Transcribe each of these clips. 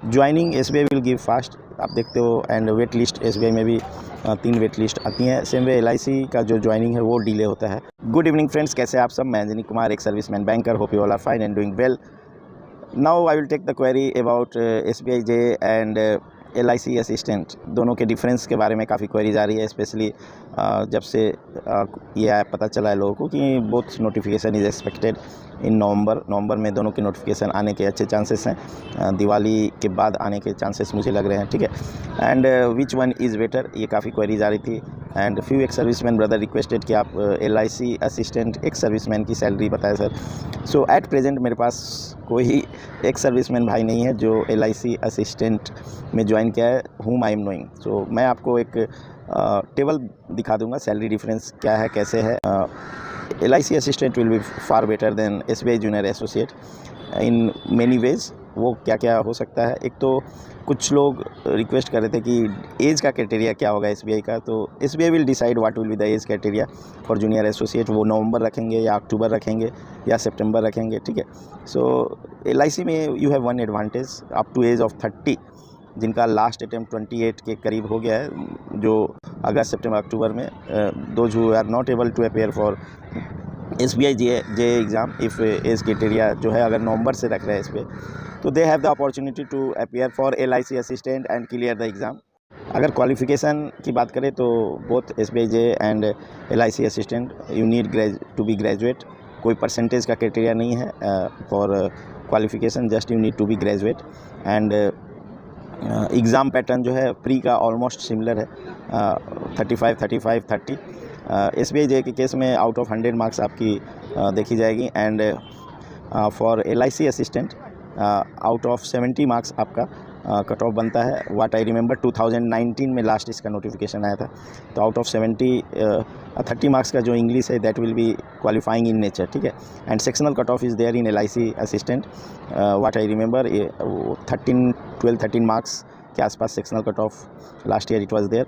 Joining SBI will give fast, आप देखते हो, एंड वेट लिस्ट एसबीआई में भी 3 वेट लिस्ट आती हैं। सेम वे एलआईसी का जो ज्वाइनिंग है वो डिले होता है। गुड इवनिंग फ्रेंड्स, कैसे आप सब? मैं अंजनी कुमार, एक serviceman banker. Hope you all are fine and doing well. Now I will take the query about SBI J and LIC assistant. दोनों के डिफरेंस के बारे में काफ़ी क्वेरीज आ रही है, स्पेशली जब से ये ऐप पता चला है लोगों को कि both notification is expected in November में दोनों के नोटिफिकेशन आने के अच्छे चांसेस हैं। दिवाली के बाद आने के चांसेस मुझे लग रहे हैं, ठीक है। And which one is better, ये काफ़ी क्वेरीज आ रही थी। And few ex serviceman brother requested कि आप एलआईसी असिस्टेंट एक्स सर्विसमैन की सैलरी बताएं सर। सो एट प्रेजेंट मेरे पास कोई एक्स सर्विसमैन भाई नहीं है जो एलआईसी असिस्टेंट में ज्वाइन किया है, whom आई एम नोइंग। सो मैं आपको एक टेबल दिखा दूंगा, सैलरी डिफरेंस क्या है, कैसे है। LIC assistant will be far better than SBI junior associate in many ways. वो क्या क्या हो सकता है? एक तो कुछ लोग रिक्वेस्ट कर रहे थे कि एज का क्राइटेरिया क्या होगा एसबीआई का, तो SBI will decide what will be the age criteria for junior associate. वो नवंबर रखेंगे या अक्टूबर रखेंगे या सितंबर रखेंगे, ठीक है। सो एलआईसी में you have one advantage, up to age of 30 जिनका लास्ट अटैम्प्ट 28 के करीब हो गया है, जो अगस्त सितंबर अक्टूबर में, those who are not able to appear for SBI J exam, if age criteria जो है अगर नवंबर से रख रहे हैं इस पर, तो they have the opportunity to appear for LIC assistant and clear the exam. अगर क्वालिफिकेशन की बात करें तो both SBI J and LIC assistant you need to be graduate. कोई परसेंटेज का क्राइटेरिया नहीं है for qualification, just you need to be graduate. And exam pattern जो है प्री का ऑलमोस्ट सिमिलर है, 35, 30। एसबीआई जे के केस में आउट ऑफ 100 मार्क्स आपकी देखी जाएगी। And for LIC assistant out of 70 marks आपका कट ऑफ बनता है। व्हाट आई रिमेंबर 2019 में लास्ट इसका नोटिफिकेशन आया था, तो आउट ऑफ 70 30 मार्क्स का जो इंग्लिश है that will be qualifying in nature, ठीक है। And sectional cut off is there in LIC assistant. What I remember 13 marks के आसपास sectional cut off last year it was there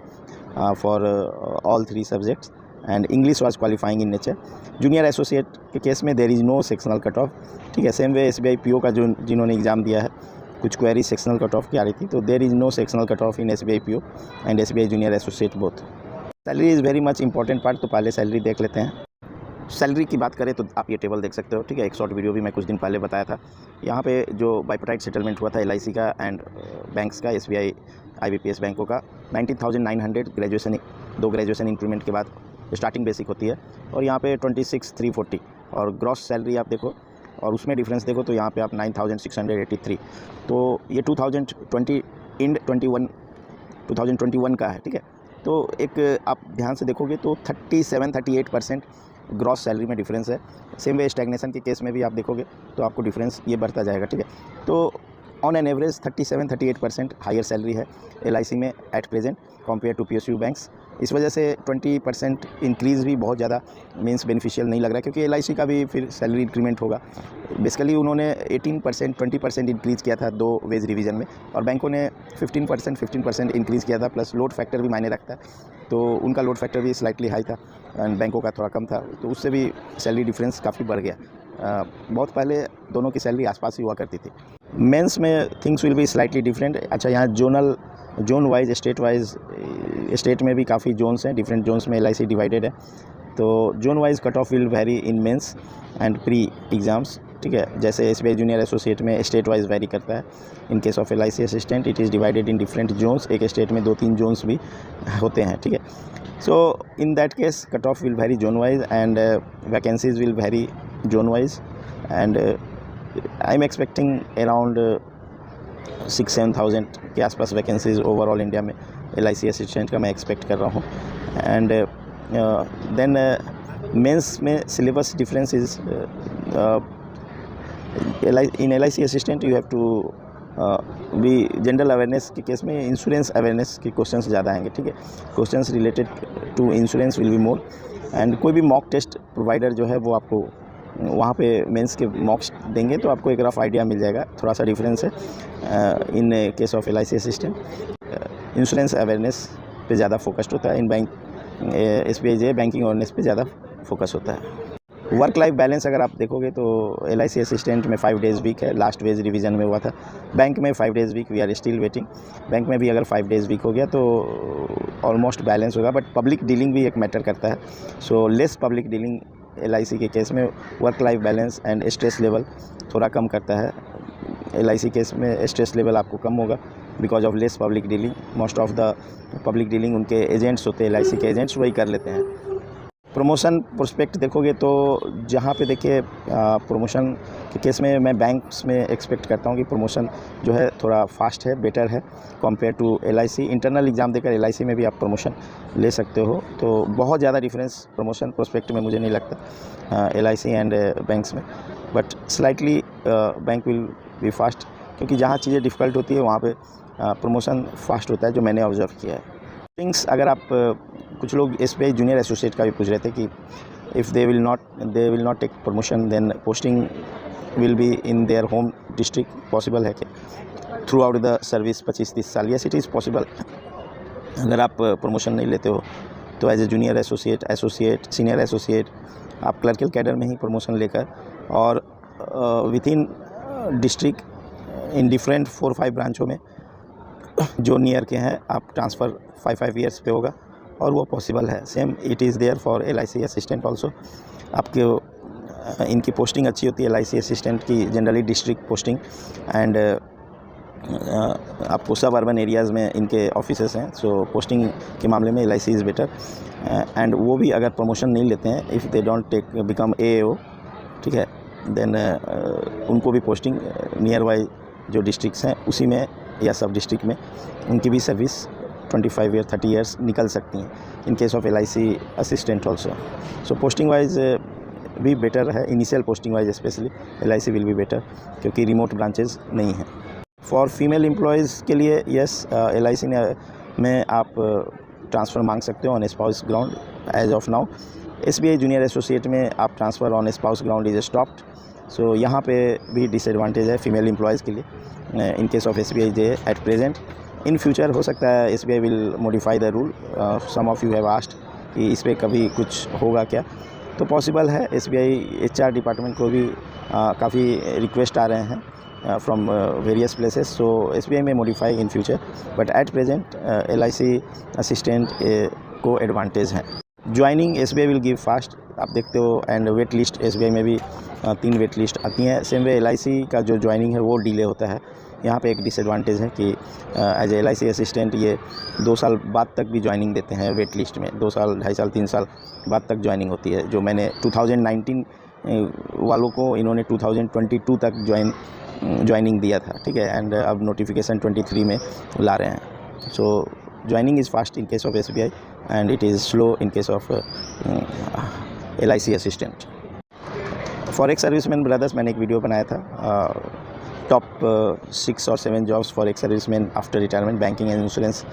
for all 3 subjects, and English was qualifying in nature. Junior associate के case में there is no sectional cut off, ठीक है। Same way SBI PO का जो जिन्होंने exam दिया है, कुछ क्वेरी सेक्शनल कट ऑफ की आ रही थी, तो there is no sectional cut off in SBI PO and SBI junior associate both. Salary is very much important part, तो पहले सैलरी देख लेते हैं। सैलरी की बात करें तो आप ये टेबल देख सकते हो, ठीक है। एक शॉर्ट वीडियो भी मैं कुछ दिन पहले बताया था। यहाँ पे जो बाइपोटाइट सेटलमेंट हुआ था एलआईसी का एंड बैंक्स का, एसबीआई आईबीपीएस बैंकों का, 19,900 ग्रेजुएशन, 2 ग्रेजुएशन इंक्रीमेंट के बाद स्टार्टिंग बेसिक होती है। और यहाँ पे 26,340 और ग्रॉस सैलरी आप देखो और उसमें डिफरेंस देखो तो यहाँ पे आप 9,683। तो ये 2021 का है, ठीक है। तो एक आप ध्यान से देखोगे तो 37-38% ग्रॉस सैलरी में डिफरेंस है। सेम वे स्टैग्नेशन के केस में भी आप देखोगे तो आपको डिफरेंस ये बढ़ता जाएगा, ठीक है। तो on an average 37-38% higher salary है एलआईसी में at present compare to PSU banks. इस वजह से 20% इंक्रीज़ भी बहुत ज़्यादा मीन्स बेनिफिशियल नहीं लग रहा है, क्योंकि एलआईसी का भी फिर सैलरी इंक्रीमेंट होगा। बेसिकली उन्होंने 18%, 20% इंक्रीज़ किया था 2 वेज रिवीजन में, और बैंकों ने 15% इंक्रीज़ किया था, प्लस लोड फैक्टर भी मायने रखता है, तो उनका लोड फैक्टर भी स्लाइटली हाई था एंड बैंकों का थोड़ा कम था, तो उससे भी सैलरी डिफरेंस काफ़ी बढ़ गया। बहुत पहले दोनों की सैलरी आसपास ही हुआ करती थी। मेंस में things will be slightly different. अच्छा, यहाँ zone wise, state wise, state में भी काफ़ी जोन्स हैं, डिफरेंट जोन्स में एलआईसी डिवाइडेड है। तो zone wise cut off will vary in mains and pre exams, ठीक है। जैसे एसबीआई जूनियर एसोसिएट में स्टेट वाइज वेरी करता है। In case of LIC assistant it is divided in different zones, एक स्टेट में 2-3 जोन्स भी होते हैं, ठीक है। So in that case cut off will vary zone wise and vacancies will vary zone wise, and I am expecting around 6-7,000 के आसपास वैकेंसीज ओवरऑल इंडिया में एलआईसी असिस्टेंट का मैं एक्सपेक्ट कर रहा हूँ। एंड देन मेंस में syllabus difference is in LIC assistant you have to भी जनरल अवेयरनेस के केस में इंश्योरेंस अवेयरनेस के क्वेश्चंस ज़्यादा आएंगे, ठीक है। Questions related to insurance will be more, and कोई भी मॉक टेस्ट प्रोवाइडर जो है वो आपको वहाँ पे मेंस के मॉक्स देंगे तो आपको एक रफ आइडिया मिल जाएगा। थोड़ा सा डिफरेंस है in case of LIC assistant. Insurance awareness पे ज़्यादा फोकस्ड होता है, इन बैंक एसबीआई जे बैंकिंग अवेयरनेस पे ज़्यादा फोकस होता है। वर्क लाइफ बैलेंस अगर आप देखोगे तो LIC असिस्टेंट में 5 डेज़ वीक है, लास्ट वेज रिवीजन में हुआ था। बैंक में 5 days week, we are still waiting. Bank में भी अगर 5 डेज़ वीक हो गया तो ऑलमोस्ट बैलेंस होगा, बट पब्लिक डीलिंग भी एक मैटर करता है। So less public dealing LIC के केस में work life balance and stress level थोड़ा कम करता है। LIC केस में स्ट्रेस लेवल आपको कम होगा because of less public dealing. Most of the public dealing उनके एजेंट्स होते हैं, LIC के एजेंट्स वही कर लेते हैं। प्रमोशन प्रोस्पेक्ट देखोगे तो जहाँ पे देखिए प्रमोशन के केस में मैं बैंक्स में एक्सपेक्ट करता हूँ कि प्रमोशन जो है थोड़ा फास्ट है, बेटर है compare to LIC। Internal exam देकर LIC में भी आप प्रमोशन ले सकते हो, तो बहुत ज़्यादा डिफरेंस प्रमोशन प्रोस्पेक्ट में मुझे नहीं लगता LIC एंड बैंक्स में, but slightly bank will be fast, क्योंकि जहाँ चीज़ें डिफ़िकल्ट होती है वहाँ पे प्रमोशन फास्ट होता है, जो मैंने ऑब्जर्व किया है। थिंग्स अगर आप कुछ लोग SBI जूनियर एसोसिएट का भी पूछ रहे थे कि if they will not take promotion then posting will be in their home district, possible है क्या थ्रू आउट द सर्विस 25-30 साल? Yes, it is possible. अगर आप प्रमोशन नहीं लेते हो तो as a junior associate, senior associate आप क्लर्कल कैडर में ही प्रमोशन लेकर और within district in different 4-5 ब्रांचों में जो नियर के हैं आप ट्रांसफ़र 5 ईयर्स पे होगा और वो पॉसिबल है। Same it is there for LIC assistant also. आपके इनकी पोस्टिंग अच्छी होती है LIC असिस्टेंट की, जनरली डिस्ट्रिक्ट पोस्टिंग, एंड आपको सब अर्बन एरियाज़ में इनके ऑफिसेस हैं। सो पोस्टिंग के मामले में LIC इज़ बेटर, एंड वो भी अगर प्रमोशन नहीं लेते हैं, if they don't become AAO, ठीक है, देन उनको भी पोस्टिंग नियर बाई जो डिस्ट्रिक्ट्स हैं उसी में या सब डिस्ट्रिक्ट में उनकी भी सर्विस 25 ईयर 30 ईयर्स निकल सकती हैं इन case of LIC assistant also. So posting wise भी बेटर है, initial posting wise specially LIC will be better, क्योंकि रिमोट ब्रांचेज नहीं हैं। फॉर फीमेल एम्प्लॉयज़ के लिए यस, LIC में आप ट्रांसफ़र मांग सकते हो on spouse ground as of now. SBI junior associate में आप transfer on spouse ground is stopped. So यहाँ पे भी डिसएडवांटेज है फीमेल एम्प्लॉयज़ के लिए in case of SBI J at present. In future हो सकता है SBI will modify the rule. Some of you have asked कि इस पर कभी कुछ होगा क्या, तो पॉसिबल है। SBI HR डिपार्टमेंट को भी काफ़ी रिक्वेस्ट आ रहे हैं from various places, so SBI में modify in future, but at present LIC assistant को एडवांटेज हैं। Joining SBI will give fast, आप देखते हो, एंड वेट लिस्ट SBI में भी 3 वेट लिस्ट आती हैं। सेम वे LIC का जो ज्वाइनिंग है वो डिले होता है। यहाँ पे एक डिसएडवांटेज है कि एज ए LIC असिस्टेंट ये 2 साल बाद तक भी ज्वाइनिंग देते हैं वेट लिस्ट में। 2 साल, 2.5 साल, 3 साल बाद तक ज्वाइनिंग होती है। जो मैंने 2019 वालों को इन्होंने 2022 तक ज्वाइनिंग दिया था, ठीक है, एंड अब नोटिफिकेशन 23 में ला रहे हैं। So joining is fast in case of SBI and it is slow in case of LIC assistant. For ex serviceman brothers मैंने एक वीडियो बनाया था, टॉप 6 और 7 jobs for ex serviceman after retirement, banking and insurance,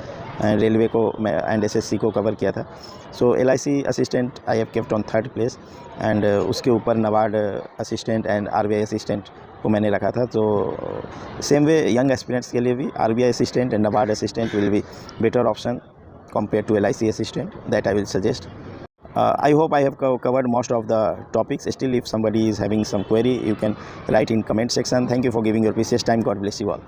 railway को and SSC को cover किया था। So LIC assistant I have kept on 3rd place, and उसके ऊपर NABARD assistant and RBI assistant को मैंने रखा था। तो सेम वे यंग एस्पिरेंट्स के लिए भी RBI assistant and NABARD assistant will be better option compared to LIC assistant, that I will suggest. I hope I have covered most of the topics. Still, if somebody is having some query, you can write in comment section. Thank you for giving your precious time. God bless you all.